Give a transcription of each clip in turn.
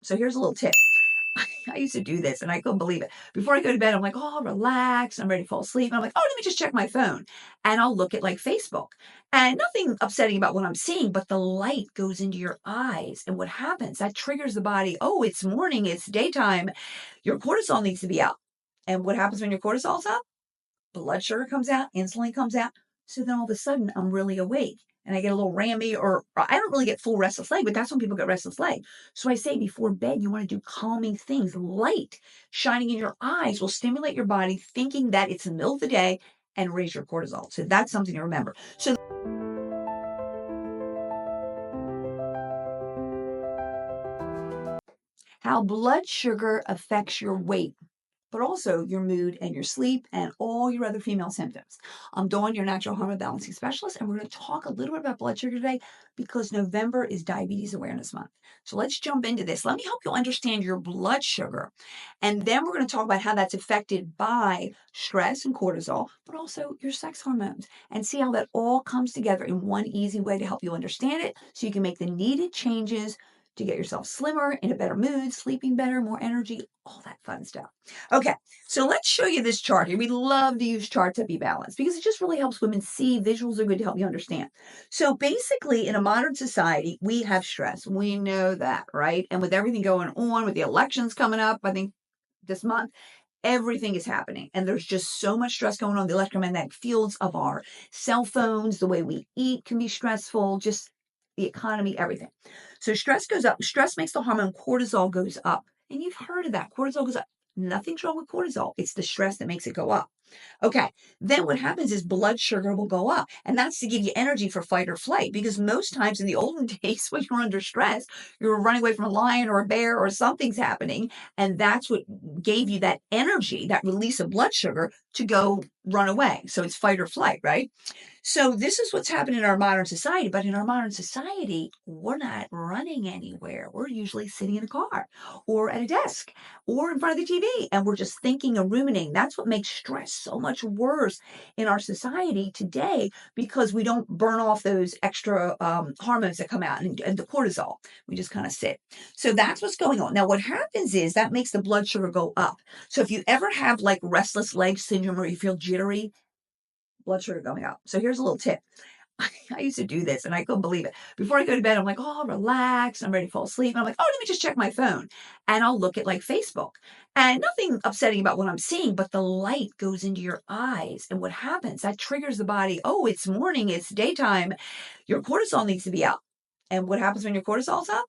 So here's a little tip. I used to do this and I couldn't believe it. Before I go to bed, I'm like, oh, I'll relax. I'm ready to fall asleep. And I'm like, oh, let me just check my phone. And I'll look at like Facebook. And nothing upsetting about what I'm seeing, but the light goes into your eyes. And what happens? That triggers the body. Oh, it's morning, it's daytime. Your cortisol needs to be up. And what happens when your cortisol's up? Blood sugar comes out, insulin comes out. So then all of a sudden I'm really awake and I get a little rammy, or I don't really get full restless leg, but that's when people get restless leg. So I say before bed, you want to do calming things. Light shining in your eyes will stimulate your body, thinking that it's the middle of the day, and raise your cortisol. So that's something to remember. So how blood sugar affects your weight, but also your mood and your sleep and all your other female symptoms. I'm Dawn, your natural hormone balancing specialist, and we're going to talk a little bit about blood sugar today because November is Diabetes Awareness Month. So let's jump into this. Let me help you understand your blood sugar, and then we're going to talk about how that's affected by stress and cortisol, but also your sex hormones, and see how that all comes together in one easy way to help you understand it so you can make the needed changes to get yourself slimmer, in a better mood, sleeping better, more energy, all that fun stuff. Okay, so let's show you this chart here. We love to use charts to be balanced because it just really helps women see. Visuals are good to help you understand. So basically, in a modern society, we have stress. We know that, right? And with everything going on, with the elections coming up, I think this month, everything is happening. And there's just so much stress going on. The electromagnetic fields of our cell phones, the way we eat can be stressful, just the economy, everything. So stress goes up. Stress makes the hormone cortisol goes up. And you've heard of that. Cortisol goes up. Nothing's wrong with cortisol. It's the stress that makes it go up. Okay. Then what happens is blood sugar will go up. And that's to give you energy for fight or flight. Because most times in the olden days, when you're under stress, you're running away from a lion or a bear or something's happening. And that's what gave you that energy, that release of blood sugar to go run away. So it's fight or flight, right? So this is what's happening in our modern society. But in our modern society, we're not running anywhere. We're usually sitting in a car or at a desk or in front of the TV, and we're just thinking and ruminating. That's what makes stress so much worse in our society today because we don't burn off those extra hormones that come out and the cortisol. We just kind of sit. So that's what's going on. Now, what happens is that makes the blood sugar go up. So if you ever have like restless leg syndrome or you feel jittery, blood sugar going up. So here's a little tip. I used to do this and I couldn't believe it. Before I go to bed, I'm like, oh, I'll relax. I'm ready to fall asleep. And I'm like, oh, let me just check my phone. And I'll look at like Facebook. And nothing upsetting about what I'm seeing, but the light goes into your eyes. And what happens? That triggers the body. Oh, it's morning, it's daytime. Your cortisol needs to be up. And what happens when your cortisol's up?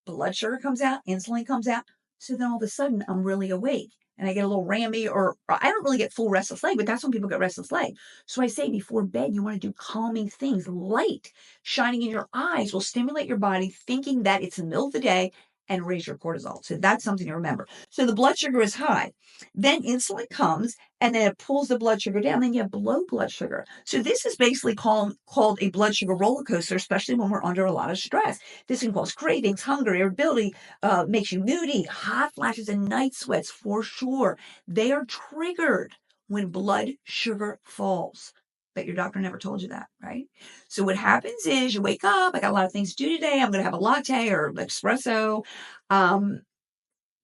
Blood sugar comes out, insulin comes out. So then all of a sudden I'm really awake and I get a little rammy, or I don't really get full restless leg, but that's when people get restless leg. So I say before bed, you want to do calming things. Light shining in your eyes will stimulate your body, thinking that it's the middle of the day, and raise your cortisol. So that's something to remember. So the blood sugar is high. Then insulin comes and then it pulls the blood sugar down. Then you have low blood sugar. So this is basically called a blood sugar roller coaster, especially when we're under a lot of stress. This can cause cravings, hunger, irritability, makes you moody, hot flashes, and night sweats for sure. They are triggered when blood sugar falls. But your doctor never told you that, right? So what happens is you wake up, I got a lot of things to do today. I'm going to have a latte or espresso. And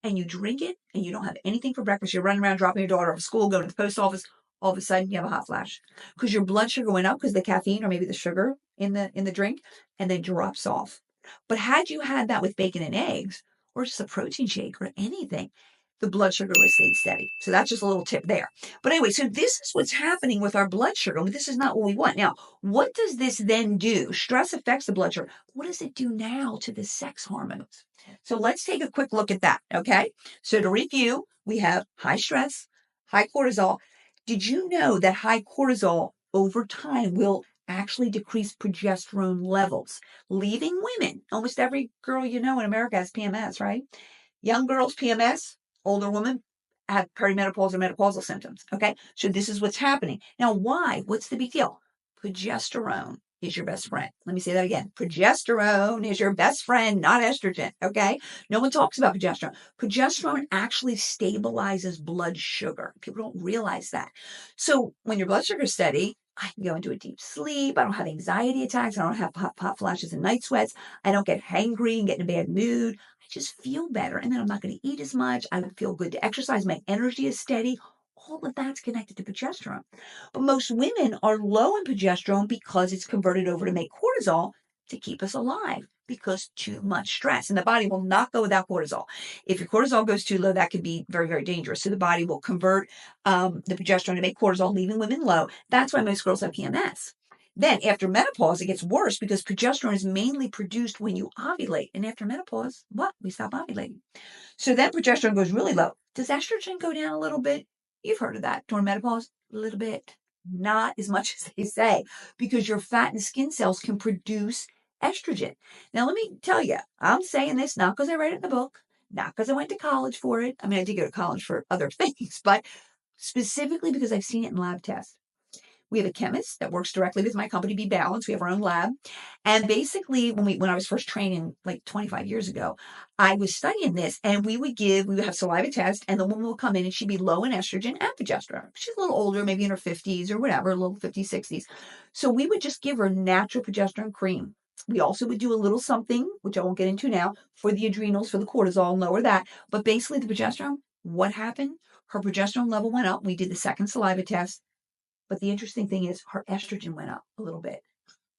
you drink it and you don't have anything for breakfast. You're running around dropping your daughter off to school, going to the post office. All of a sudden you have a hot flash because your blood sugar went up because the caffeine or maybe the sugar in the drink, and then drops off. But had you had that with bacon and eggs or just a protein shake or anything, the blood sugar would have stayed steady. So that's just a little tip there. But anyway, so this is what's happening with our blood sugar. This is not what we want. Now, what does this then do? Stress affects the blood sugar. What does it do now to the sex hormones? So let's take a quick look at that, okay? So to review, we have high stress, high cortisol. Did you know that high cortisol over time will actually decrease progesterone levels, leaving women, almost every girl you know in America has PMS, right? Young girls, PMS, older women have perimenopausal or menopausal symptoms, okay? So this is what's happening. Now, why? What's the big deal? Progesterone is your best friend. Let me say that again. Progesterone is your best friend, not estrogen, okay? No one talks about progesterone. Progesterone actually stabilizes blood sugar. People don't realize that. So when your blood sugar is steady, I can go into a deep sleep. I don't have anxiety attacks. I don't have hot flashes and night sweats. I don't get hangry and get in a bad mood. I just feel better. And then I'm not going to eat as much. I would feel good to exercise. My energy is steady. All of that's connected to progesterone. But most women are low in progesterone because it's converted over to make cortisol to keep us alive because too much stress. And the body will not go without cortisol. If your cortisol goes too low, that could be very, very dangerous. So the body will convert the progesterone to make cortisol, leaving women low. That's why most girls have PMS. Then after menopause, it gets worse because progesterone is mainly produced when you ovulate. And after menopause, what? We stop ovulating. So then progesterone goes really low. Does estrogen go down a little bit? You've heard of that during menopause, a little bit. Not as much as they say, because your fat and skin cells can produce estrogen. Now, let me tell you, I'm saying this not because I read it in the book, not because I went to college for it. I mean, I did go to college for other things, but specifically because I've seen it in lab tests. We have a chemist that works directly with my company, Be Balanced. We have our own lab. And basically, when I was first training like 25 years ago, I was studying this, and we would have saliva test, and the woman will come in and she'd be low in estrogen and progesterone. She's a little older, maybe in her 50s or whatever, a little 50s, 60s. So we would just give her natural progesterone cream. We also would do a little something, which I won't get into now, for the adrenals, for the cortisol, lower that. But basically, the progesterone, what happened? Her progesterone level went up. We did the second saliva test. But the interesting thing is her estrogen went up a little bit.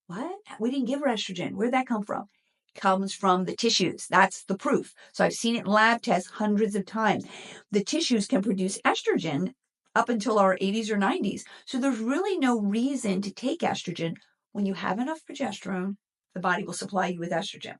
What? We didn't give her estrogen. Where'd that come from? It comes from the tissues. That's the proof. So I've seen it in lab tests hundreds of times. The tissues can produce estrogen up until our 80s or 90s. So there's really no reason to take estrogen. When you have enough progesterone, the body will supply you with estrogen.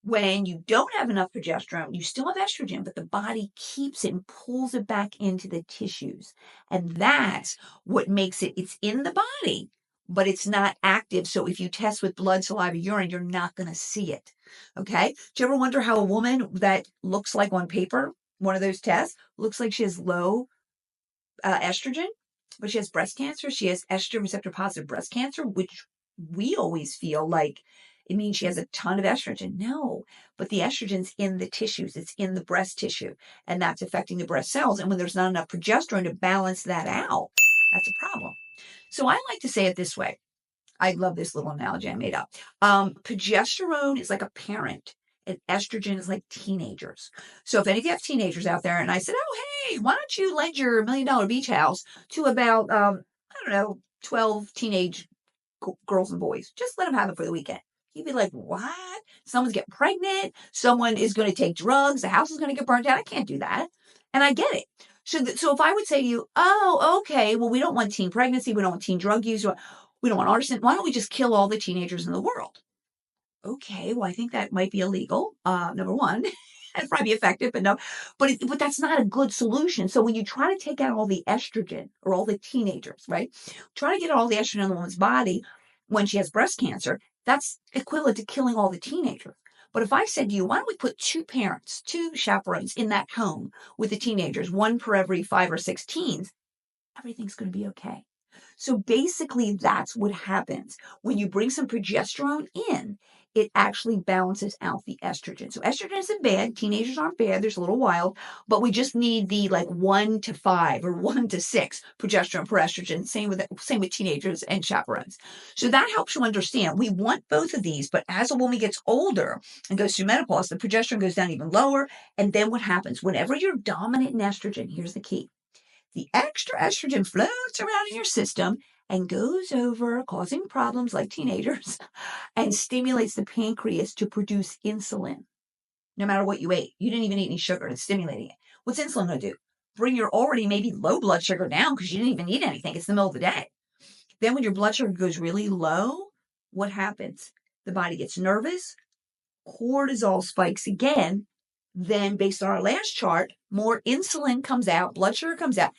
When you don't have enough progesterone, you still have estrogen, but the body keeps it and pulls it back into the tissues. And that's what makes it's in the body, but it's not active. So if you test with blood, saliva, urine, you're not going to see it. Okay. Do you ever wonder how a woman that looks like on paper, one of those tests, looks like she has low estrogen, but she has breast cancer? She has estrogen receptor positive breast cancer, which we always feel like it means she has a ton of estrogen. No, but the estrogen's in the tissues. It's in the breast tissue, and that's affecting the breast cells. And when there's not enough progesterone to balance that out, that's a problem. So I like to say it this way. I love this little analogy I made up. Progesterone is like a parent, and estrogen is like teenagers. So if any of you have teenagers out there, and I said, oh, hey, why don't you lend your $1 million beach house to about, I don't know, 12 teenage girls and boys. Just let them have it for the weekend. You'd be like, what? Someone's getting pregnant. Someone is going to take drugs. The house is going to get burnt out. I can't do that. And I get it. So if I would say to you, oh, okay, well, we don't want teen pregnancy. We don't want teen drug use. We don't want arson. Why don't we just kill all the teenagers in the world? Okay, well, I think that might be illegal. Number one, it'd probably be effective, but no, but that's not a good solution. So when you try to take out all the estrogen or all the teenagers, right? Try to get all the estrogen in the woman's body when she has breast cancer, that's equivalent to killing all the teenagers. But if I said to you, why don't we put two parents, two chaperones in that home with the teenagers, one per every 5 or 6 teens, everything's going to be okay. So basically, that's what happens. When you bring some progesterone in, it actually balances out the estrogen. So estrogen isn't bad. Teenagers aren't bad. There's a little wild, but we just need the like 1 to 5 or 1 to 6 progesterone per estrogen. Same with teenagers and chaperones. So that helps you understand. We want both of these, but as a woman gets older and goes through menopause, the progesterone goes down even lower. And then what happens? Whenever you're dominant in estrogen, here's the key. The extra estrogen floats around in your system and goes over, causing problems like teenagers, and stimulates the pancreas to produce insulin. No matter what you ate, you didn't even eat any sugar, it's stimulating it. What's insulin going to do? Bring your already maybe low blood sugar down because you didn't even eat anything. It's the middle of the day. Then when your blood sugar goes really low, what happens? The body gets nervous, cortisol spikes again. Then based on our last chart, more insulin comes out, blood sugar comes out.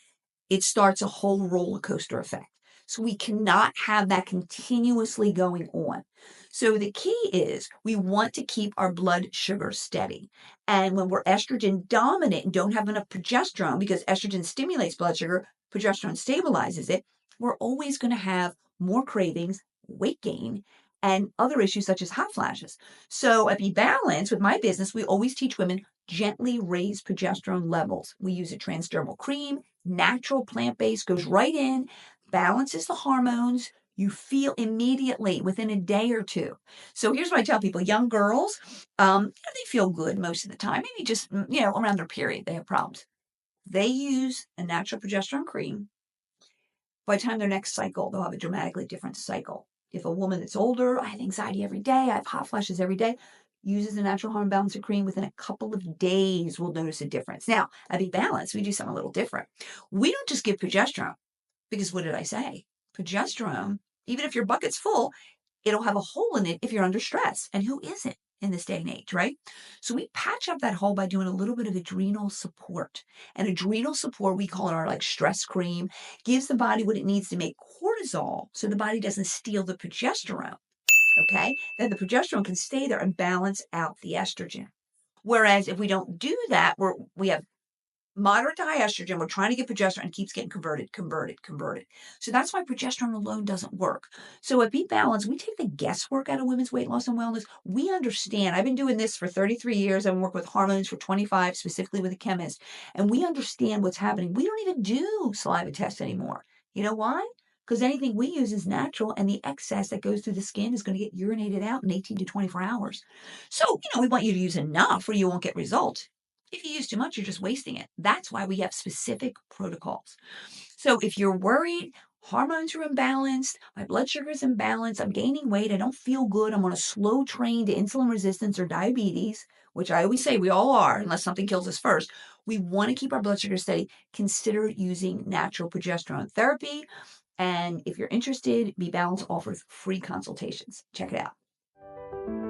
It starts a whole roller coaster effect. So we cannot have that continuously going on. So the key is we want to keep our blood sugar steady. And when we're estrogen dominant and don't have enough progesterone, because estrogen stimulates blood sugar, progesterone stabilizes it, we're always going to have more cravings, weight gain, and other issues such as hot flashes. So at Be Balanced, with my business, we always teach women gently raise progesterone levels. We use a transdermal cream, natural plant-based, goes right in, balances the hormones. You feel immediately within a day or two. So here's what I tell people: young girls, they feel good most of the time. Maybe just around their period they have problems. They use a natural progesterone cream. By the time their next cycle, they'll have a dramatically different cycle. If a woman that's older, I have anxiety every day, I have hot flashes every day, uses a natural hormone balancer cream, within a couple of days, we'll notice a difference. Now, at Be Balanced, we do something a little different. We don't just give progesterone, because what did I say? Progesterone, even if your bucket's full, it'll have a hole in it if you're under stress. And who isn't in this day and age, right? So we patch up that hole by doing a little bit of adrenal support. And adrenal support, we call it our like stress cream, gives the body what it needs to make cortisol so the body doesn't steal the progesterone. Okay? Then the progesterone can stay there and balance out the estrogen. Whereas if we don't do that, we have moderate to high estrogen, we're trying to get progesterone, and keeps getting converted. So that's why progesterone alone doesn't work. So at Be Balanced, we take the guesswork out of women's weight loss and wellness. We understand. I've been doing this for 33 years. I've worked with hormones for 25, specifically with a chemist. And we understand what's happening. We don't even do saliva tests anymore. You know why? Because anything we use is natural, and the excess that goes through the skin is going to get urinated out in 18 to 24 hours. So, we want you to use enough or you won't get results. If you use too much, you're just wasting it. That's why we have specific protocols. So if you're worried, hormones are imbalanced, my blood sugar is imbalanced, I'm gaining weight, I don't feel good, I'm on a slow train to insulin resistance or diabetes, which I always say we all are, unless something kills us first. We want to keep our blood sugar steady. Consider using natural progesterone therapy. And if you're interested, Be Balanced offers free consultations. Check it out.